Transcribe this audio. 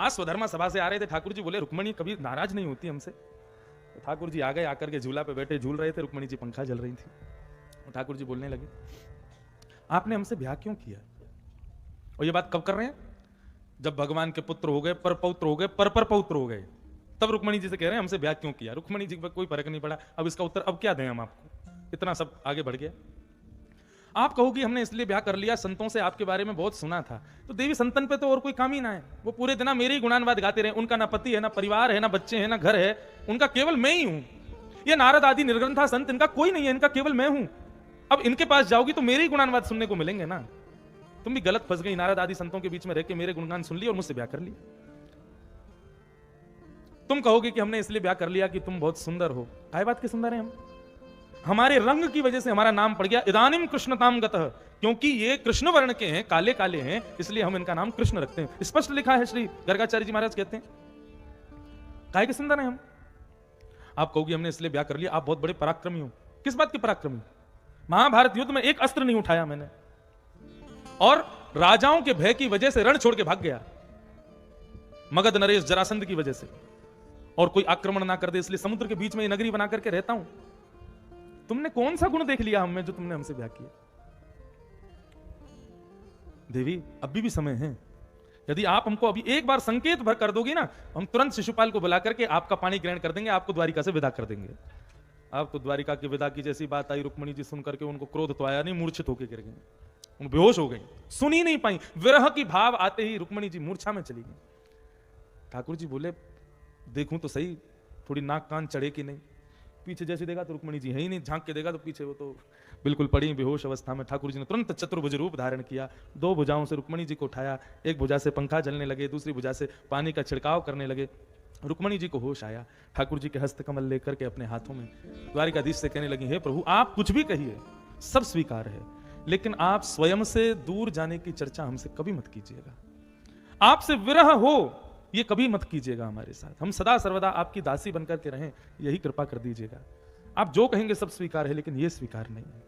आज स्वधर्मा सभा से आ रहे थे, ठाकुर जी बोले रुक्मणी कभी नाराज नहीं होती हमसे। तो ठाकुर जी आ गए, आकर के झूला पे बैठे, झूल रहे थे, रुक्मणी जी पंखा जल रही थी। और ठाकुर जी बोलने लगे, आपने हमसे ब्याह क्यों किया? और ये बात कब कर रहे हैं? जब भगवान के पुत्र हो गए, पर पौत्र हो गए, पर पौत्र हो गए, तब रुक्मणी जी से कह रहे हैं हमसे ब्याह क्यों किया। रुक्मणी जी पर कोई फर्क नहीं पड़ा। अब इसका उत्तर अब क्या दें हम आपको, इतना सब आगे बढ़ गया। आप कहोगे हमने इसलिए ब्याह कर लिया, संतों से आपके बारे में बहुत सुना था। तो देवी संतन पे तो और कोई काम ही ना है, वो पूरे दिन मेरे ही गुणानवाद गाते रहे। उनका ना पति है, ना परिवार है, ना बच्चे हैं, ना घर है, उनका केवल मैं ही हूं। ये नारद आदि निर्ग्रंथा संत, इनका कोई नहीं है, इनका केवल मैं हूं। अब इनके पास जाओगी तो मेरे ही गुणानवाद सुनने को मिलेंगे ना। तुम भी गलत फंस गई, नारद आदि संतों के बीच में रह के मेरे गुणगान सुन लिए और मुझसे ब्याह कर लिया। तुम कहोगे कि हमने इसलिए ब्याह कर लिया कि तुम बहुत सुंदर हो। काय बात के सुंदर हैं हम? हमारे रंग की वजह से हमारा नाम पड़ गया इदानीम कृष्णताम गतः, क्योंकि ये कृष्ण वर्ण के हैं, काले काले हैं, इसलिए हम इनका नाम कृष्ण रखते हैं। स्पष्ट लिखा है, श्री गर्गाचार्य जी महाराज कहते हैं। काय के सुंदर हैं हम? आप कहोगे हमने इसलिए ब्याह कर लिया, आप बहुत बड़े पराक्रमी हो। किस बात के पराक्रमी? महाभारत युद्ध में एक अस्त्र नहीं उठाया मैंने, और राजाओं के भय की वजह से रण छोड़ के भाग गया, मगध नरेश जरासंध की वजह से, और कोई आक्रमण ना कर दे इसलिए समुद्र के बीच में ये नगरी बना करके रहता हूं। तुमने कौन सा गुण देख लिया हम में जो तुमने हमसे ब्याह किया? देवी अभी भी समय है, यदि आप हमको अभी एक बार संकेत भर कर दोगी ना, हम तुरंत शिशुपाल को बुला करके आपका पानी ग्रहण कर देंगे, आपको द्वारिका से विदा कर देंगे। आप तो द्वारिका की विदा की जैसी बात आई, रुक्मणी जी सुन करके उनको क्रोध तो आया नहीं, मूर्छित होकर गिर गई, उन बेहोश हो गई, सुन ही नहीं पाई। विरह की भाव आते ही रुक्मणी जी मूर्छा में चली गई। ठाकुर जी बोले देखूं तो सही, थोड़ी नाक कान चढ़े कि नहीं। पीछे जैसे देखा तो रुक्मणी जी है ही नहीं, झांक के देखा तो पीछे वो तो बिल्कुल पड़ी बेहोश अवस्था में। ठाकुर जी ने तुरंत चतुर्भुज रूप धारण किया, दो भुजाओं से रुक्मणी जी को उठाया, एक भुजा से पंखा जलने लगे, दूसरी भुजा से पानी का छिड़काव करने लगे। रुक्मणी जी को होश आया, ठाकुर जी के हस्तकमल लेकर के अपने हाथों में द्वारिकाधीश से कहने लगी, हे प्रभु आप कुछ भी कहिए सब स्वीकार है, लेकिन आप स्वयं से दूर जाने की चर्चा हमसे कभी मत कीजिएगा। आपसे विरह हो ये कभी मत कीजिएगा हमारे साथ। हम सदा सर्वदा आपकी दासी बनकर के रहें, यही कृपा कर दीजिएगा। आप जो कहेंगे सब स्वीकार है, लेकिन ये स्वीकार नहीं है।